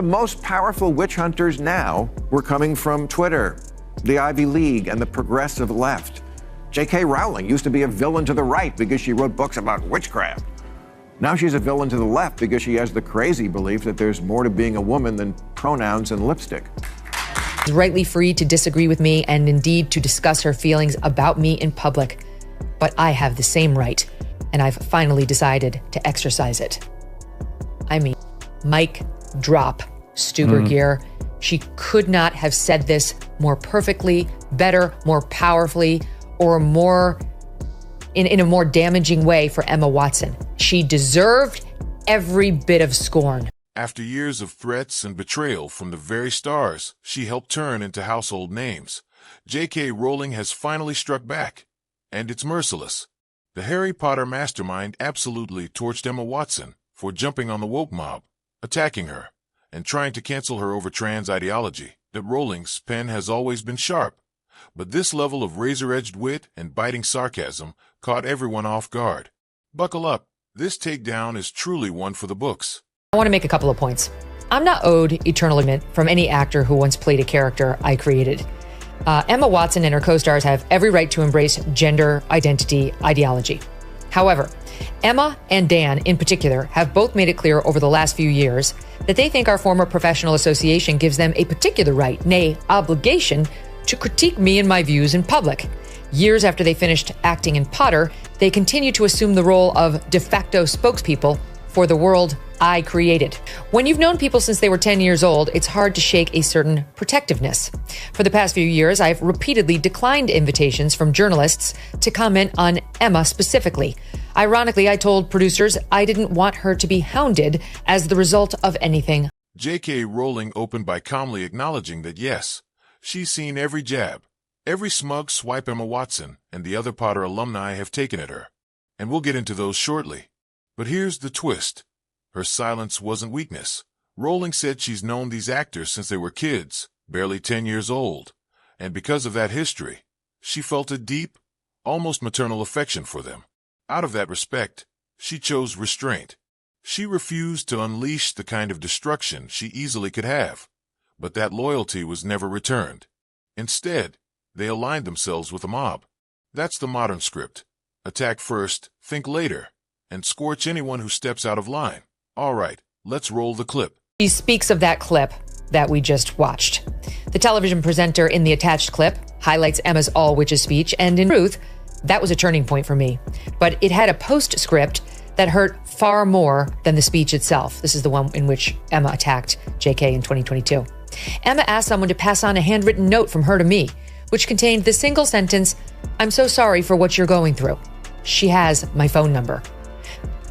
The most powerful witch hunters now were coming from Twitter, the Ivy League, and the progressive left. J.K. Rowling used to be a villain to the right because she wrote books about witchcraft. Now she's a villain to the left because she has the crazy belief that there's more to being a woman than pronouns and lipstick. She's rightly free to disagree with me and indeed to discuss her feelings about me in public. But I have the same right, and I've finally decided to exercise it. I mean, mic drop, Stuber Gear. She could not have said this more perfectly, better, more powerfully, or more in a more damaging way for Emma Watson. She deserved every bit of scorn. After years of threats and betrayal from the very stars she helped turn into household names, J.K. Rowling has finally struck back, and it's merciless. The Harry Potter mastermind absolutely torched Emma Watson for jumping on the woke mob, attacking her, and trying to cancel her over trans ideology. That Rowling's pen has always been sharp, but this level of razor-edged wit and biting sarcasm caught everyone off guard. Buckle up. This takedown is truly one for the books. I want to make a couple of points. I'm not owed eternal enjoyment from any actor who once played a character I created. Emma Watson and her co-stars have every right to embrace gender identity ideology. However, Emma and Dan in particular have both made it clear over the last few years that they think our former professional association gives them a particular right, nay, obligation, to critique me and my views in public. Years after they finished acting in Potter, they continue to assume the role of de facto spokespeople for the world I created. When you've known people since they were 10 years old, it's hard to shake a certain protectiveness. For the past few years, I've repeatedly declined invitations from journalists to comment on Emma specifically. Ironically, I told producers I didn't want her to be hounded as the result of anything. J.K. Rowling opened by calmly acknowledging that yes, she's seen every jab, every smug swipe Emma Watson and the other Potter alumni have taken at her. And we'll get into those shortly. But here's the twist. Her silence wasn't weakness. Rowling said she's known these actors since they were kids, barely 10 years old, and because of that history, she felt a deep, almost maternal affection for them. Out of that respect, she chose restraint. She refused to unleash the kind of destruction she easily could have, but that loyalty was never returned. Instead, they aligned themselves with the mob. That's the modern script. Attack first, think later, and scorch anyone who steps out of line. All right, let's roll the clip. She speaks of that clip that we just watched. The television presenter in the attached clip highlights Emma's all witches speech, and in truth, that was a turning point for me. But it had a postscript that hurt far more than the speech itself. This is the one in which Emma attacked JK in 2022. Emma asked someone to pass on a handwritten note from her to me, which contained the single sentence, "I'm so sorry for what you're going through." She has my phone number.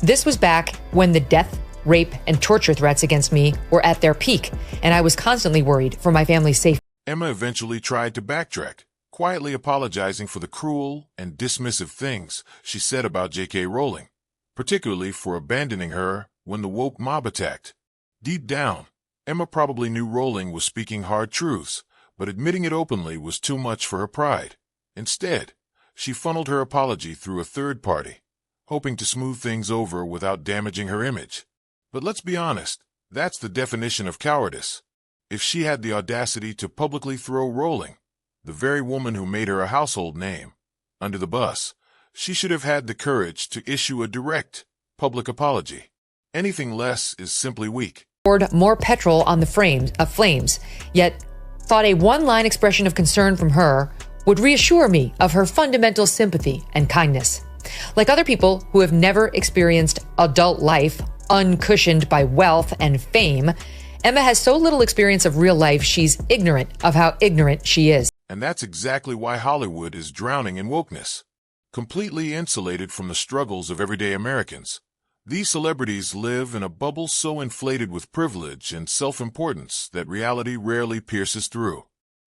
This was back when the death, rape, and torture threats against me were at their peak, and I was constantly worried for my family's safety. Emma eventually tried to backtrack, quietly apologizing for the cruel and dismissive things she said about J.K. Rowling, particularly for abandoning her when the woke mob attacked. Deep down, Emma probably knew Rowling was speaking hard truths, but admitting it openly was too much for her pride. Instead, she funneled her apology through a third party, hoping to smooth things over without damaging her image. But let's be honest, that's the definition of cowardice. If she had the audacity to publicly throw Rowling, the very woman who made her a household name, under the bus, she should have had the courage to issue a direct, public apology. Anything less is simply weak. Poured more petrol on the flames, yet thought a one-line expression of concern from her would reassure me of her fundamental sympathy and kindness. Like other people who have never experienced adult life uncushioned by wealth and fame, Emma has so little experience of real life, she's ignorant of how ignorant she is. And that's exactly why Hollywood is drowning in wokeness. Completely insulated from the struggles of everyday Americans, these celebrities live in a bubble so inflated with privilege and self-importance that reality rarely pierces through.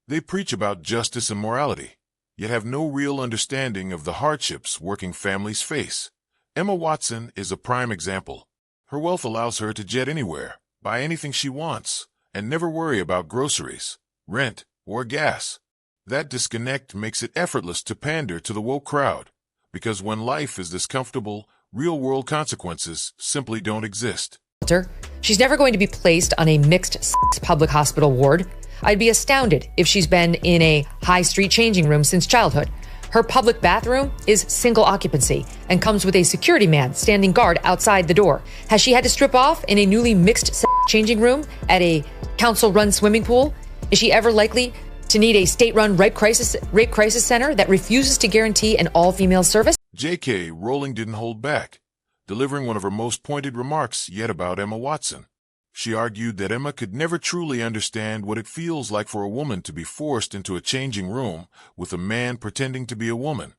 They preach about justice and morality, yet have no real understanding of the hardships working families face. Emma Watson is a prime example. Her wealth allows her to jet anywhere, buy anything she wants, and never worry about groceries, rent, or gas. That disconnect makes it effortless to pander to the woke crowd, because when life is this comfortable, real-world consequences simply don't exist. shelter. She's never going to be placed on a mixed-sex public hospital ward. I'd be astounded if she's been in a high street changing room since childhood. Her public bathroom is single occupancy and comes with a security man standing guard outside the door. Has she had to strip off in a newly mixed-sex changing room at a council-run swimming pool? Is she ever likely to need a state-run rape crisis center that refuses to guarantee an all-female service? J.K. Rowling didn't hold back, delivering one of her most pointed remarks yet about Emma Watson. She argued that Emma could never truly understand what it feels like for a woman to be forced into a changing room with a man pretending to be a woman.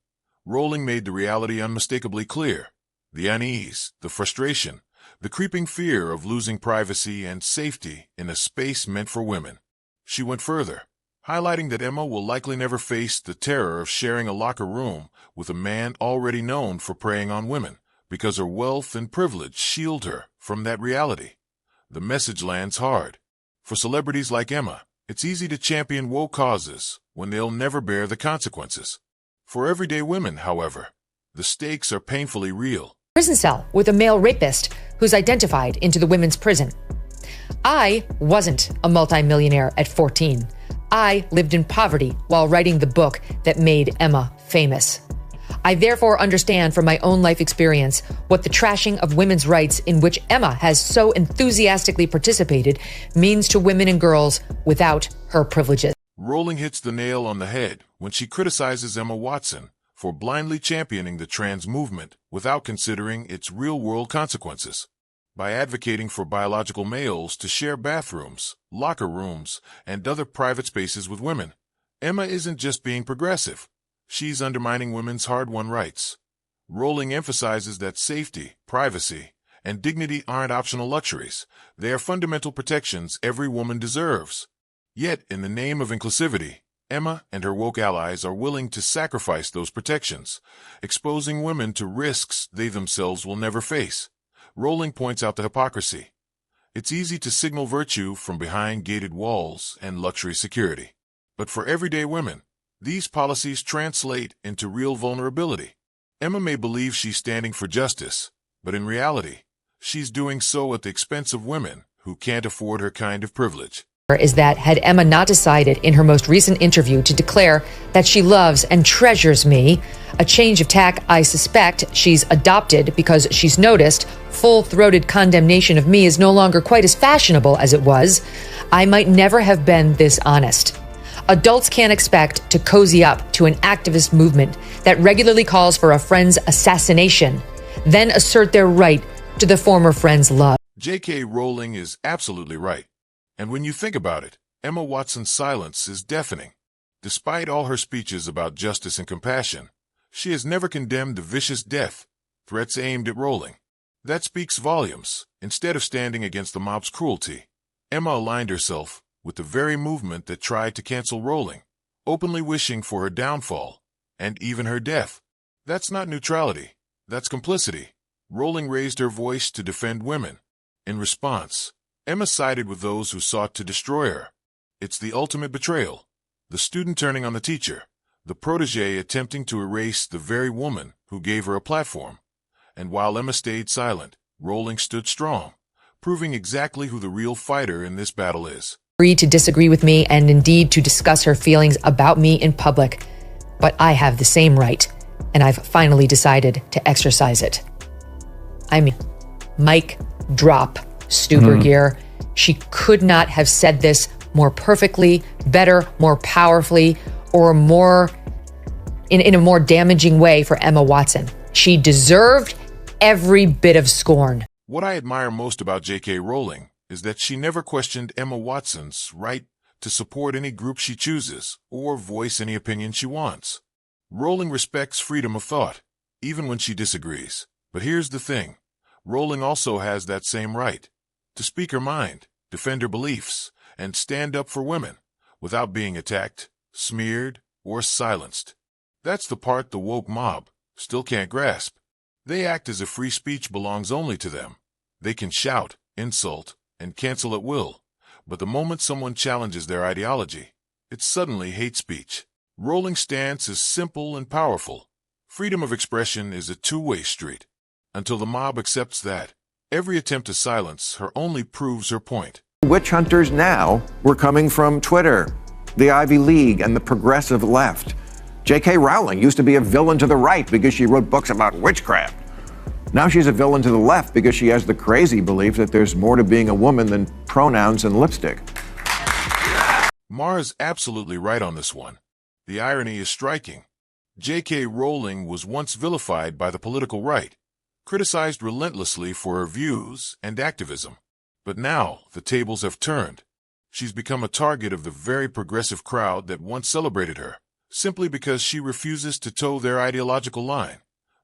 Rowling made the reality unmistakably clear: the unease, the frustration, the creeping fear of losing privacy and safety in a space meant for women. She went further, highlighting that Emma will likely never face the terror of sharing a locker room with a man already known for preying on women, because her wealth and privilege shield her from that reality. The message lands hard. For celebrities like Emma, it's easy to champion woke causes when they'll never bear the consequences. For everyday women, however, the stakes are painfully real. Prison cell with a male rapist who's identified into the women's prison. I wasn't a multimillionaire at 14. I lived in poverty while writing the book that made Emma famous. I therefore understand from my own life experience what the trashing of women's rights in which Emma has so enthusiastically participated means to women and girls without her privileges. Rowling hits the nail on the head when she criticizes Emma Watson for blindly championing the trans movement without considering its real-world consequences. By advocating for biological males to share bathrooms, locker rooms, and other private spaces with women, Emma isn't just being progressive. She's undermining women's hard-won rights. Rowling emphasizes that safety, privacy, and dignity aren't optional luxuries. They are fundamental protections every woman deserves. Yet, in the name of inclusivity, Emma and her woke allies are willing to sacrifice those protections, exposing women to risks they themselves will never face. Rowling points out the hypocrisy. It's easy to signal virtue from behind gated walls and luxury security. But for everyday women, these policies translate into real vulnerability. Emma may believe she's standing for justice, but in reality, she's doing so at the expense of women who can't afford her kind of privilege. Is that had Emma not decided in her most recent interview to declare that she loves and treasures me, a change of tack I suspect she's adopted because she's noticed full-throated condemnation of me is no longer quite as fashionable as it was, I might never have been this honest. Adults can't expect to cozy up to an activist movement that regularly calls for a friend's assassination, then assert their right to the former friend's love. J.K. Rowling is absolutely right. And when you think about it, Emma Watson's silence is deafening. Despite all her speeches about justice and compassion, she has never condemned the vicious death threats aimed at Rowling. That speaks volumes. Instead of standing against the mob's cruelty, Emma aligned herself with the very movement that tried to cancel Rowling, openly wishing for her downfall and even her death. That's not neutrality. That's complicity. Rowling raised her voice to defend women. In response, Emma sided with those who sought to destroy her. It's the ultimate betrayal. The student turning on the teacher, the protege attempting to erase the very woman who gave her a platform. And while Emma stayed silent, Rowling stood strong, proving exactly who the real fighter in this battle is. Free to disagree with me and indeed to discuss her feelings about me in public, but I have the same right, and I've finally decided to exercise it. I mean, mic drop, Stuber Gear. She could not have said this more perfectly, better, more powerfully, or more in a more damaging way for Emma Watson. She deserved every bit of scorn. What I admire most about J.K. Rowling is that she never questioned Emma Watson's right to support any group she chooses or voice any opinion she wants. Rowling respects freedom of thought, even when she disagrees. But here's the thing. Rowling also has that same right to speak her mind, defend her beliefs, and stand up for women without being attacked, smeared, or silenced. That's the part the woke mob still can't grasp. They act as if free speech belongs only to them. They can shout, insult, and cancel at will, but the moment someone challenges their ideology, it's suddenly hate speech. Rowling's stance is simple and powerful. Freedom of expression is a two-way street. Until the mob accepts that, Every attempt to silence her only proves her point. Witch hunters now were coming from Twitter, the Ivy League, and the progressive left. J.K. Rowling used to be a villain to the right because she wrote books about witchcraft. Now she's a villain to the left because she has the crazy belief that there's more to being a woman than pronouns and lipstick. Mara's absolutely right on this one. The irony is striking. J.K. Rowling was once vilified by the political right, criticized relentlessly for her views and activism. But now the tables have turned. She's become a target of the very progressive crowd that once celebrated her, simply because she refuses to toe their ideological line.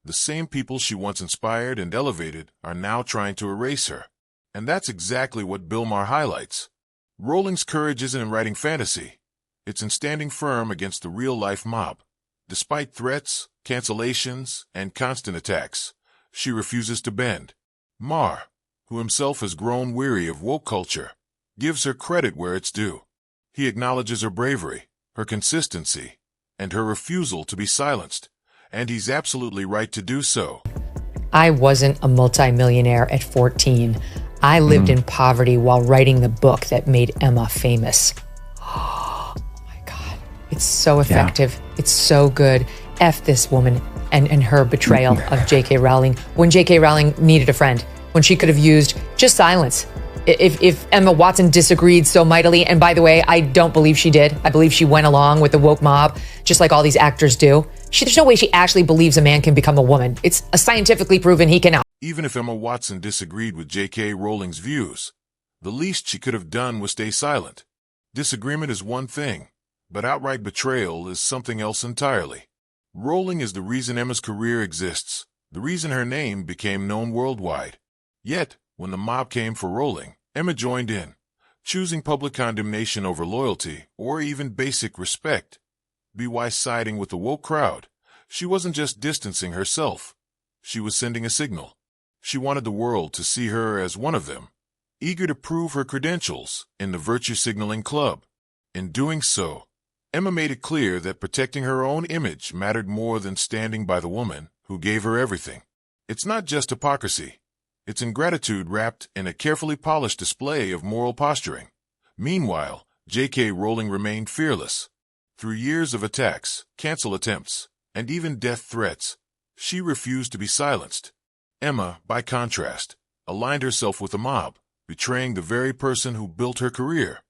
The same people she once inspired and elevated are now trying to erase her. And that's exactly what Bill Maher highlights. Rowling's courage isn't in writing fantasy. It's in standing firm against the real-life mob. Despite threats, cancellations, and constant attacks, she refuses to bend. Maher, who himself has grown weary of woke culture, gives her credit where it's due. He acknowledges her bravery, her consistency, and her refusal to be silenced. And he's absolutely right to do so. I wasn't a multimillionaire at 14. I lived in poverty while writing the book that made Emma famous. Oh my God. It's so effective. Yeah. It's so good. F this woman and her betrayal of J.K. Rowling when J.K. Rowling needed a friend, when she could have used just silence. If Emma Watson disagreed so mightily, and by the way, I don't believe she did. I believe she went along with the woke mob, just like all these actors do. There's no way she actually believes a man can become a woman. It's scientifically proven he cannot. Even if Emma Watson disagreed with J.K. Rowling's views, the least she could have done was stay silent. Disagreement is one thing, but outright betrayal is something else entirely. Rowling is the reason Emma's career exists, the reason her name became known worldwide. Yet, when the mob came for Rowling, Emma joined in, choosing public condemnation over loyalty or even basic respect. By siding with the woke crowd, she wasn't just distancing herself. She was sending a signal. She wanted the world to see her as one of them, eager to prove her credentials in the virtue signaling club. In doing so, Emma made it clear that protecting her own image mattered more than standing by the woman who gave her everything. It's not just hypocrisy. It's ingratitude wrapped in a carefully polished display of moral posturing. Meanwhile, J.K. Rowling remained fearless. Through years of attacks, cancel attempts, and even death threats, she refused to be silenced. Emma, by contrast, aligned herself with the mob, betraying the very person who built her career.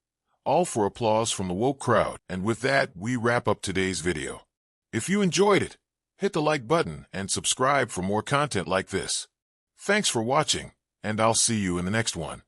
All for applause from the woke crowd. And with that, we wrap up today's video. If you enjoyed it, hit the like button and subscribe for more content like this. Thanks for watching, and I'll see you in the next one.